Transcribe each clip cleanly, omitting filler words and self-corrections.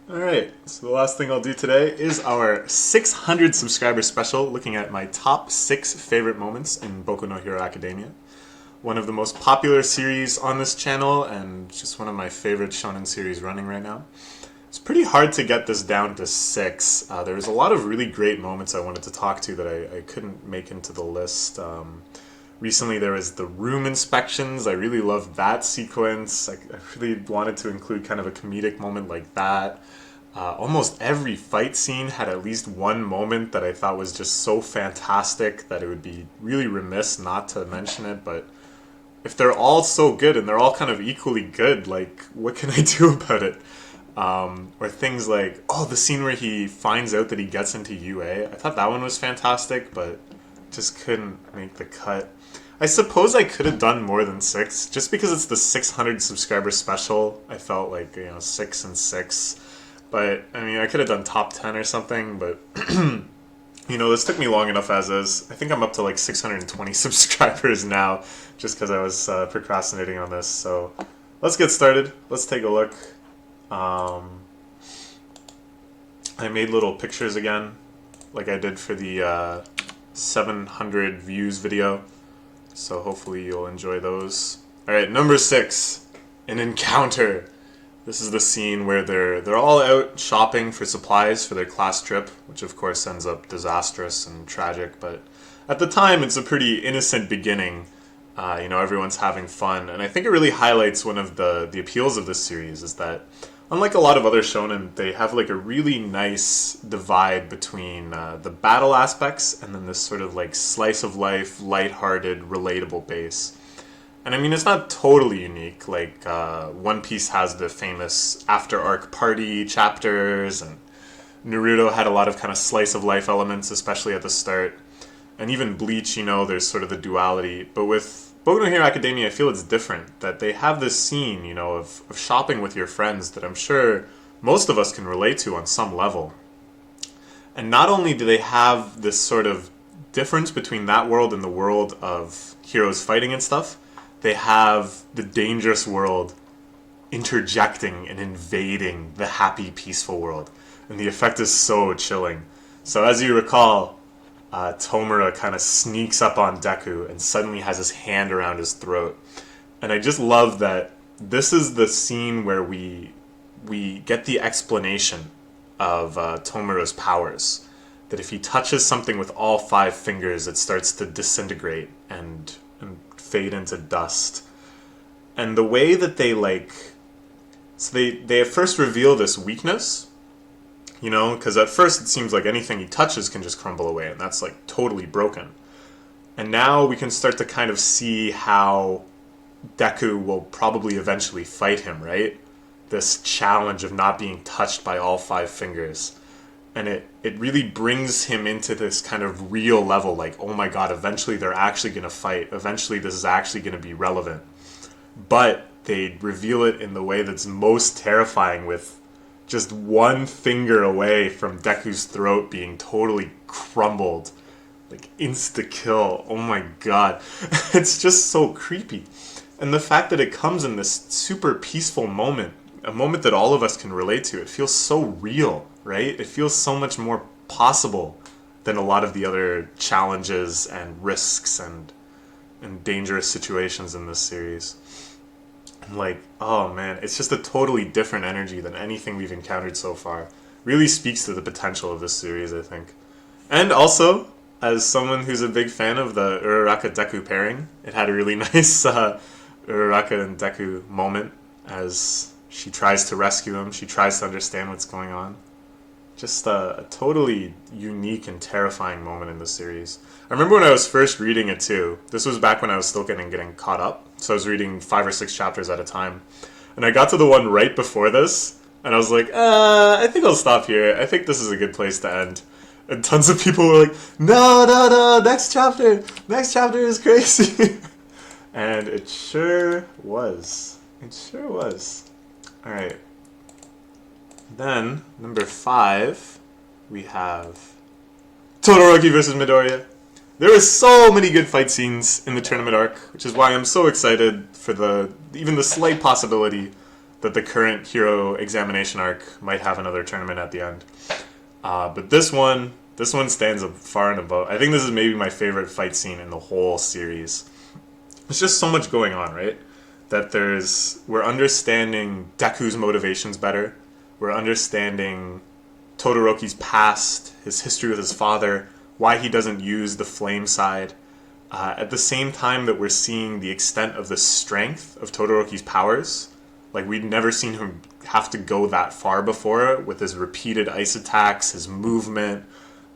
Alright, so the last thing I'll do today is our 600 subscriber special, looking at my top 6 favorite moments in Boku no Hero Academia. One of the most popular series on this channel, and just one of my favorite shonen series running right now. It's pretty hard to get this down to 6. There was a lot of really great moments I wanted to talk to that I couldn't make into the list. Recently there was the room inspections. I really loved that sequence. I really wanted to include kind of a comedic moment like that. Almost every fight scene had at least one moment that I thought was just so fantastic that it would be really remiss not to mention it, but if they're all so good and they're all kind of equally good, like, what can I do about it? Or things like, oh, the scene where he finds out that he gets into UA. I thought that one was fantastic, but just couldn't make the cut. I suppose I could have done more than 6, just because it's the 600 subscriber special. I felt like, 6 and 6. But, I mean, I could have done top 10 or something, but, this took me long enough as is. I think I'm up to like 620 subscribers now, just because I was procrastinating on this. So, let's get started. Let's take a look. I made little pictures again, like I did for the 700 views video. So hopefully you'll enjoy those. Alright, number 6, an encounter. This is the scene where they're all out shopping for supplies for their class trip, which of course ends up disastrous and tragic, but at the time it's a pretty innocent beginning. Everyone's having fun, and I think it really highlights one of the appeals of this series is that unlike a lot of other shonen, they have like a really nice divide between the battle aspects and then this sort of like slice of life, lighthearted, relatable base. And I mean, it's not totally unique. Like One Piece has the famous after arc party chapters, and Naruto had a lot of kind of slice of life elements, especially at the start. And even Bleach, there's sort of the duality. But with Boku no Hero Academia, I feel it's different. That they have this scene, of shopping with your friends that I'm sure most of us can relate to on some level. And not only do they have this sort of difference between that world and the world of heroes fighting and stuff, they have the dangerous world interjecting and invading the happy, peaceful world. And the effect is so chilling. So as you recall, Tomura kind of sneaks up on Deku and suddenly has his hand around his throat. And I just love that this is the scene where we get the explanation of Tomura's powers. That if he touches something with all 5 fingers, it starts to disintegrate and fade into dust. And the way that they at first reveal this weakness, because at first it seems like anything he touches can just crumble away, and that's like totally broken. And now we can start to kind of see how Deku will probably eventually fight him, right? This challenge of not being touched by all 5 fingers. And it really brings him into this kind of real level, like, oh my god, eventually they're actually going to fight. Eventually this is actually going to be relevant. But they reveal it in the way that's most terrifying, with just 1 finger away from Deku's throat being totally crumbled. Like, insta-kill. Oh my god. It's just so creepy. And the fact that it comes in this super peaceful moment, a moment that all of us can relate to, it feels so real, right? It feels so much more possible than a lot of the other challenges and risks and dangerous situations in this series. Like, oh man, it's just a totally different energy than anything we've encountered so far. Really speaks to the potential of this series, I think. And also, as someone who's a big fan of the Uraraka-Deku pairing, it had a really nice Uraraka and Deku moment as she tries to rescue him, she tries to understand what's going on. Just a totally unique and terrifying moment in the series. I remember when I was first reading it too. This was back when I was still getting caught up. So I was reading 5 or 6 chapters at a time. And I got to the one right before this, and I was like, I think I'll stop here. I think this is a good place to end. And tons of people were like, no, next chapter is crazy. And it sure was. Alright. Then, number 5, we have Todoroki versus Midoriya. There were so many good fight scenes in the tournament arc, which is why I'm so excited for even the slight possibility that the current hero examination arc might have another tournament at the end. But this one stands up far and above. I think this is maybe my favorite fight scene in the whole series. There's just so much going on, right? That we're understanding Deku's motivations better. We're understanding Todoroki's past, his history with his father, why he doesn't use the flame side. At the same time that we're seeing the extent of the strength of Todoroki's powers. Like, we'd never seen him have to go that far before with his repeated ice attacks, his movement,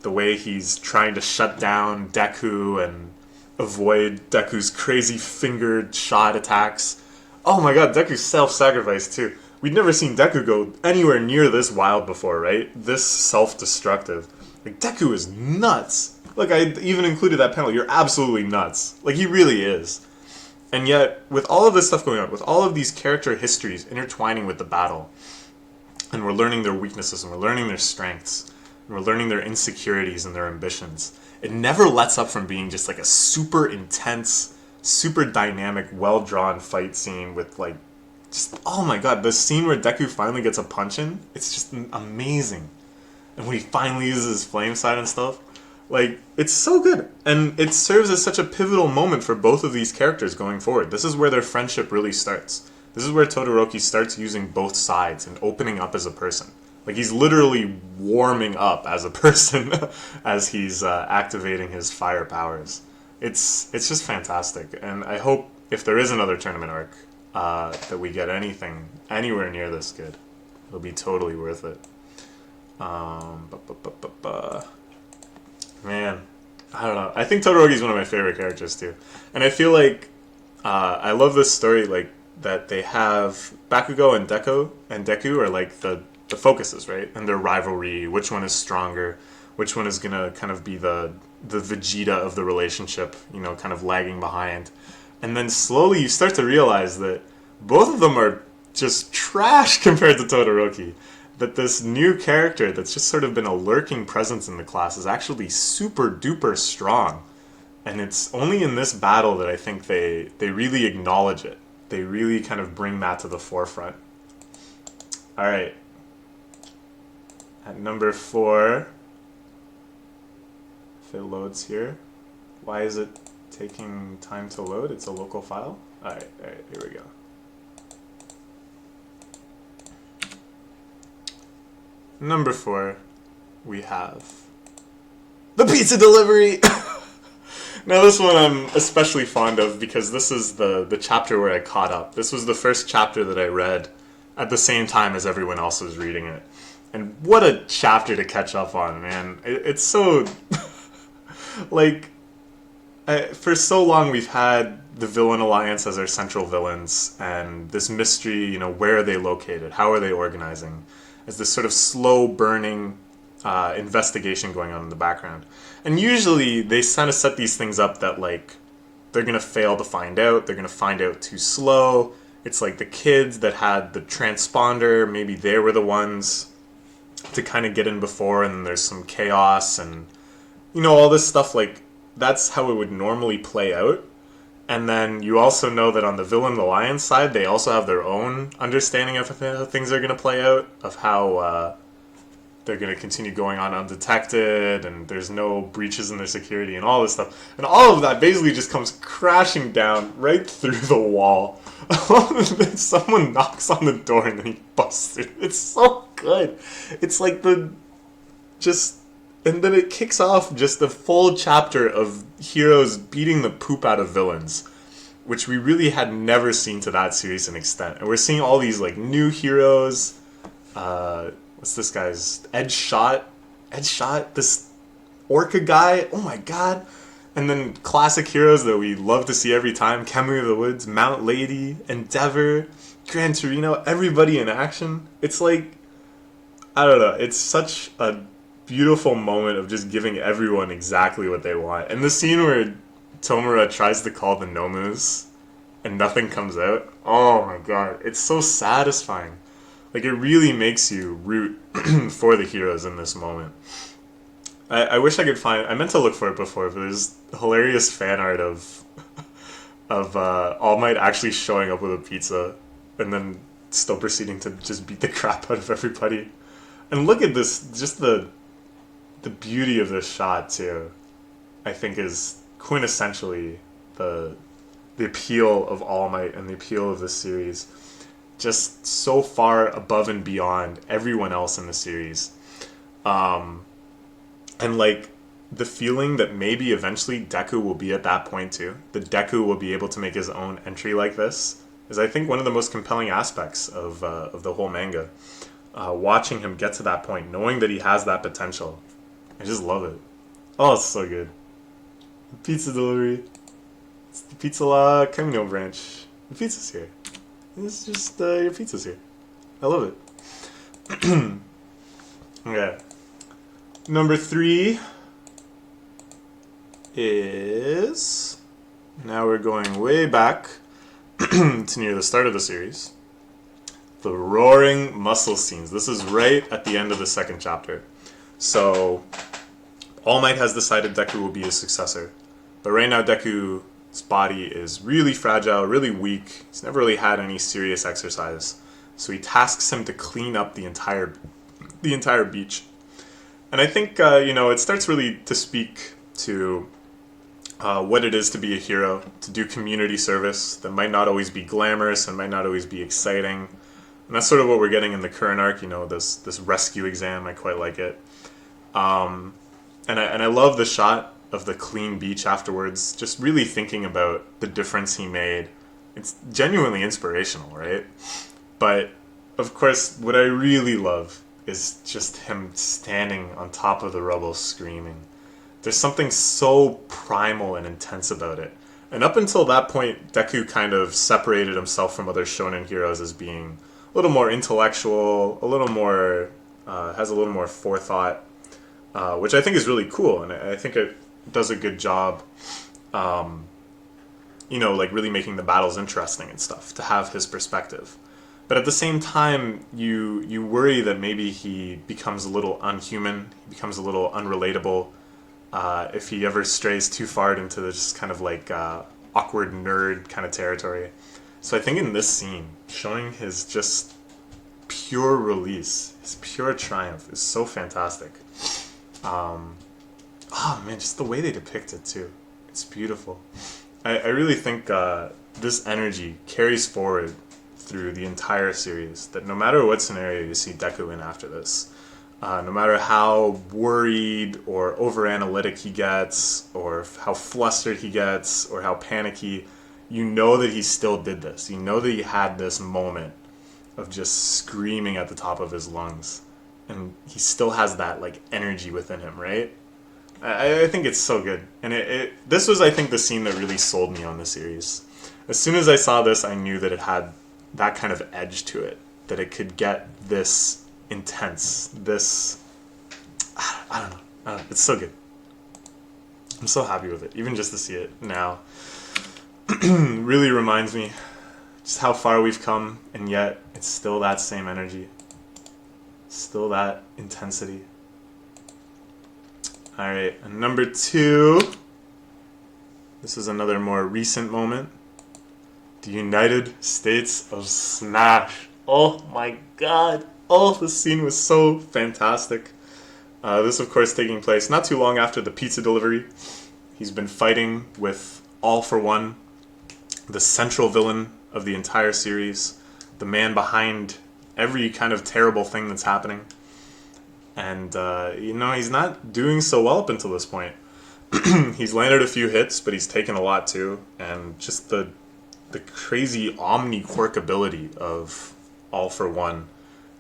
the way he's trying to shut down Deku and avoid Deku's crazy fingered shot attacks. Oh my god, Deku's self-sacrifice too. We'd never seen Deku go anywhere near this wild before, right? This self-destructive. Like, Deku is nuts. Look, I even included that panel. You're absolutely nuts. Like, he really is. And yet, with all of this stuff going on, with all of these character histories intertwining with the battle, and we're learning their weaknesses, and we're learning their strengths, and we're learning their insecurities and their ambitions, it never lets up from being just like a super intense, super dynamic, well-drawn fight scene with like, just, oh my god, the scene where Deku finally gets a punch in, it's just amazing. And when he finally uses his flame side and stuff, like, it's so good. And it serves as such a pivotal moment for both of these characters going forward. This is where their friendship really starts. This is where Todoroki starts using both sides and opening up as a person. Like, he's literally warming up as a person as he's activating his fire powers. It's just fantastic. And I hope, if there is another tournament arc, that we get anything anywhere near this good. It'll be totally worth it. Man, I don't know. I think Todoroki's one of my favorite characters too, and I feel like I love this story, like that they have Bakugo and Deku are like the focuses, right? And their rivalry, which one is stronger, which one is gonna kind of be the Vegeta of the relationship, you know, kind of lagging behind. And then slowly you start to realize that both of them are just trash compared to Todoroki. That this new character that's just sort of been a lurking presence in the class is actually super duper strong. And it's only in this battle that I think they really acknowledge it. They really kind of bring that to the forefront. Alright. At number 4, if it loads here. Why is it taking time to load? It's a local file? Alright, here we go. Number 4, we have the pizza delivery! Now this one I'm especially fond of because this is the chapter where I caught up. This was the first chapter that I read at the same time as everyone else was reading it. And what a chapter to catch up on, man. It's so... like, for so long we've had the Villain Alliance as our central villains, and this mystery, you know, where are they located? How are they organizing? As this sort of slow burning investigation going on in the background. And usually they kind of set these things up that, like, they're going to fail to find out, they're going to find out too slow. It's like the kids that had the transponder, maybe they were the ones to kind of get in before, and there's some chaos and, you know, all this stuff. Like, that's how it would normally play out. And then you also know that on the Villain Alliance side, they also have their own understanding of how things are going to play out, of how they're going to continue going on undetected, and there's no breaches in their security and all this stuff. And all of that basically just comes crashing down right through the wall. Someone knocks on the door and then he busts through. It's so good. It's like and then it kicks off just the full chapter of heroes beating the poop out of villains, which we really had never seen to that serious an extent. And we're seeing all these like new heroes. What's this guy's? Edge Shot, this Orca guy. Oh my god. And then classic heroes that we love to see every time. Camus of the Woods, Mount Lady, Endeavor, Gran Torino, everybody in action. It's like, I don't know, it's such a beautiful moment of just giving everyone exactly what they want. And the scene where Tomura tries to call the Nomus and nothing comes out, oh my god, it's so satisfying. Like, it really makes you root for the heroes in this moment. I wish I could find... I meant to look for it before, but there's hilarious fan art of All Might actually showing up with a pizza and then still proceeding to just beat the crap out of everybody. And look at this, just the beauty of this shot too. I think is quintessentially the appeal of All Might and the appeal of this series. Just so far above and beyond everyone else in the series. And like the feeling that maybe eventually Deku will be at that point too. That Deku will be able to make his own entry like this is, I think, one of the most compelling aspects of the whole manga. Watching him get to that point, knowing that he has that potential. I just love it. Oh, it's so good. Pizza delivery. It's the Pizza La Camino branch. The pizza's here. It's just your pizza's here. I love it. Okay. Number 3 is... Now we're going way back to near the start of the series. The roaring muscle scenes. This is right at the end of the second chapter. So, All Might has decided Deku will be his successor. But right now Deku's body is really fragile, really weak. He's never really had any serious exercise. So he tasks him to clean up the entire beach. And I think, it starts really to speak to what it is to be a hero, to do community service that might not always be glamorous and might not always be exciting. And that's sort of what we're getting in the current arc, this rescue exam. I quite like it. And I love the shot of the clean beach afterwards, just really thinking about the difference he made. It's genuinely inspirational, right? But, of course, what I really love is just him standing on top of the rubble screaming. There's something so primal and intense about it. And up until that point, Deku kind of separated himself from other shonen heroes as being a little more intellectual, a little more, has a little more forethought, which I think is really cool. And I think it does a good job, really making the battles interesting and stuff, to have his perspective. But at the same time, you worry that maybe he becomes a little unhuman, he becomes a little unrelatable, if he ever strays too far into this kind of like awkward nerd kind of territory. So I think in this scene, showing his just pure release, his pure triumph is so fantastic. Just the way they depict it too. It's beautiful. I really think this energy carries forward through the entire series, that no matter what scenario you see Deku in after this, no matter how worried or over-analytic he gets, or how flustered he gets, or how panicky, you know that he still did this. You know that he had this moment of just screaming at the top of his lungs. And he still has that like energy within him, right? I think it's so good. And this was, I think, the scene that really sold me on the series. As soon as I saw this, I knew that it had that kind of edge to it, that it could get this intense, this, I don't know, it's so good. I'm so happy with it, even just to see it now. Really reminds me just how far we've come, and yet it's still that same energy, still that intensity. Alright, and number 2, this is another more recent moment. The United States of Smash. Oh my god. Oh, this scene was so fantastic. This, of course, taking place not too long after the pizza delivery. He's been fighting with All For One, the central villain of the entire series, the man behind every kind of terrible thing that's happening. And, he's not doing so well up until this point. He's landed a few hits, but he's taken a lot too. And just the crazy omni-quirk ability of All For One,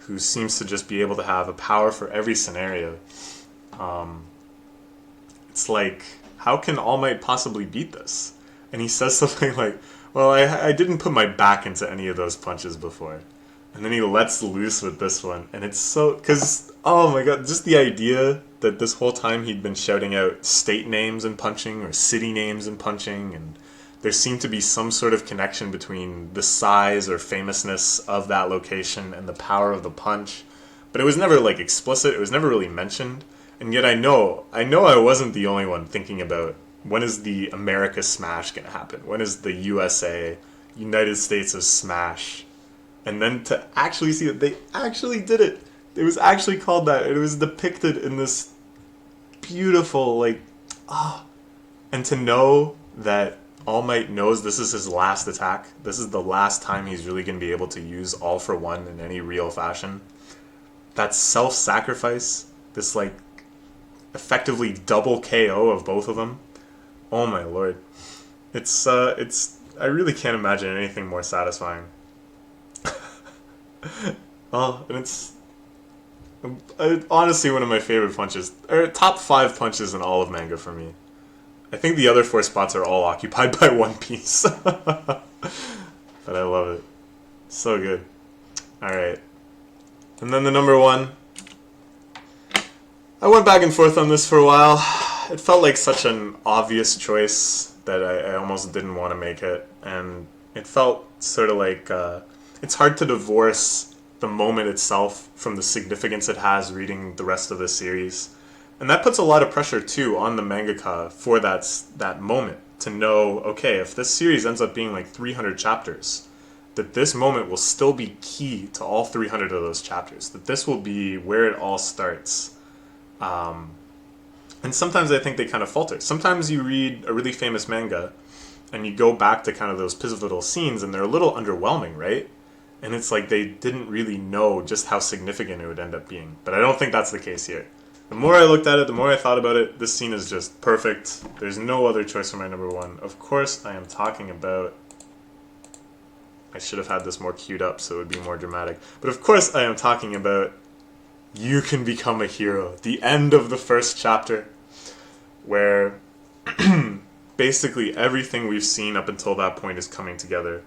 who seems to just be able to have a power for every scenario. It's like, how can All Might possibly beat this? And he says something like, well, I didn't put my back into any of those punches before. And then he lets loose with this one. And it's so... Because, oh my god, just the idea that this whole time he'd been shouting out state names and punching, or city names and punching, and there seemed to be some sort of connection between the size or famousness of that location and the power of the punch. But it was never, like, explicit. It was never really mentioned. And yet I know I wasn't the only one thinking about, when is the America Smash going to happen? When is the USA, United States of Smash, And then to actually see that they actually did it. It was actually called that. It was depicted in this beautiful, like, and to know that All Might knows this is his last attack. This is the last time he's really going to be able to use All for One in any real fashion. That self-sacrifice, this like effectively double KO of both of them. Oh my lord. It's I really can't imagine anything more satisfying. Oh, and it's honestly one of my favorite punches, or top 5 punches in all of manga for me. I think the other 4 spots are all occupied by One Piece. But I love it. So good. Alright. And then the number 1. I went back and forth on this for a while. It felt like such an obvious choice that I almost didn't want to make it. And it felt sort of like it's hard to divorce the moment itself from the significance it has reading the rest of the series. And that puts a lot of pressure, too, on the mangaka for that moment. To know, okay, if this series ends up being like 300 chapters, that this moment will still be key to all 300 of those chapters. That this will be where it all starts. And sometimes I think they kind of falter. Sometimes you read a really famous manga and you go back to kind of those pivotal scenes and they're a little underwhelming, right? And it's like they didn't really know just how significant it would end up being. But I don't think that's the case here. The more I looked at it, the more I thought about it, this scene is just perfect. There's no other choice for my number 1. Of course, I am talking about... I should have had this more queued up so it would be more dramatic. But of course, I am talking about You Can Become a Hero. The end of the first chapter, where basically everything we've seen up until that point is coming together.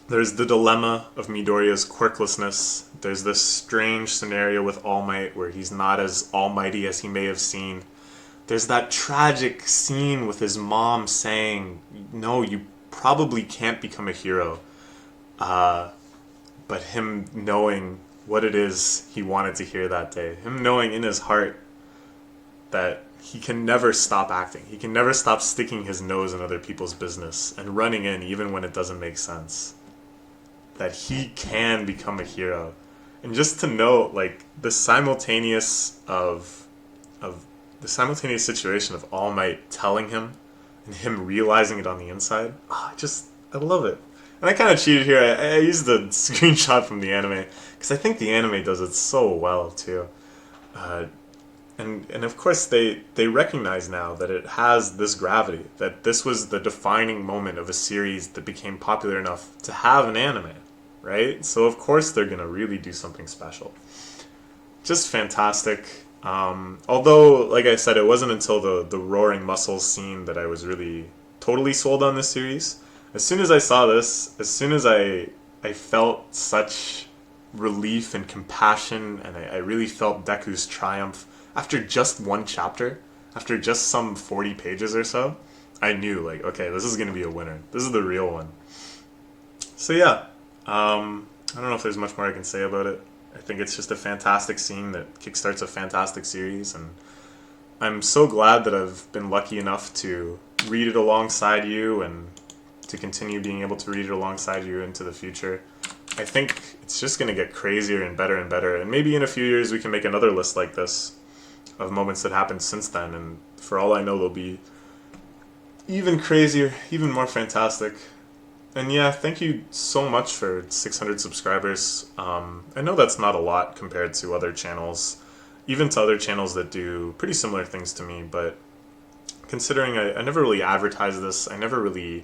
There's the dilemma of Midoriya's quirklessness. There's this strange scenario with All Might where he's not as almighty as he may have seemed. There's that tragic scene with his mom saying, no, you probably can't become a hero. But him knowing what it is he wanted to hear that day. Him knowing in his heart that he can never stop acting. He can never stop sticking his nose in other people's business and running in even when it doesn't make sense. That he can become a hero. And just to know, like, the simultaneous situation of All Might telling him and him realizing it on the inside. I love it. And I kind of cheated here. I used the screenshot from the anime because I think the anime does it so well too. And of course they recognize now that it has this gravity, that this was the defining moment of a series that became popular enough to have an anime, right? So of course they're going to really do something special. Just fantastic. Although, like I said, it wasn't until the roaring muscles scene that I was really totally sold on this series. As soon as I saw this, as soon as I felt such relief and compassion, and I really felt Deku's triumph, after just one chapter, after just some 40 pages or so, I knew, like, okay, this is going to be a winner. This is the real one. So yeah, I don't know if there's much more I can say about it. I think it's just a fantastic scene that kickstarts a fantastic series, and I'm so glad that I've been lucky enough to read it alongside you and to continue being able to read it alongside you into the future. I think it's just going to get crazier and better, and maybe in a few years we can make another list like this of moments that happened since then, and for all I know they'll be even crazier, even more fantastic. And yeah, thank you so much for 600 subscribers. I know that's not a lot compared to other channels, even to other channels that do pretty similar things to me, but considering I never really advertised this, I never really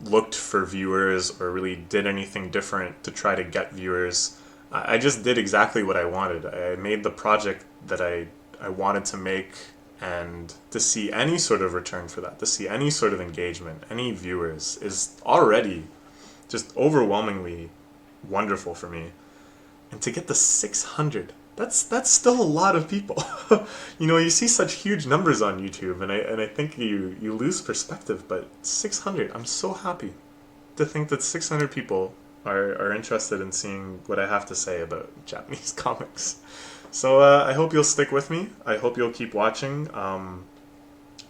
looked for viewers or really did anything different to try to get viewers. I just did exactly what I wanted. I made the project that I wanted to make, and to see any sort of return for that, to see any sort of engagement, any viewers, is already just overwhelmingly wonderful for me. And to get the 600, that's still a lot of people. You know, you see such huge numbers on YouTube, and I think you lose perspective, but 600, I'm so happy to think that 600 people are interested in seeing what I have to say about Japanese comics. So I hope you'll stick with me. I hope you'll keep watching.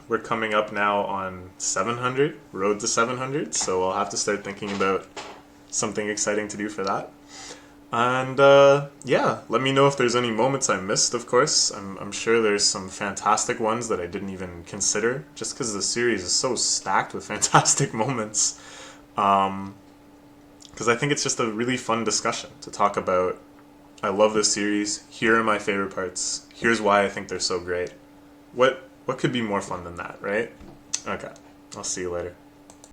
We're coming up now on 700, road to 700, so I'll have to start thinking about something exciting to do for that. And yeah, let me know if there's any moments I missed, of course. I'm sure there's some fantastic ones that I didn't even consider, just because the series is so stacked with fantastic moments. Because I think it's just a really fun discussion to talk about. I love this series. Here are my favorite parts. Here's why I think they're so great. What could be more fun than that, right? Okay, I'll see you later.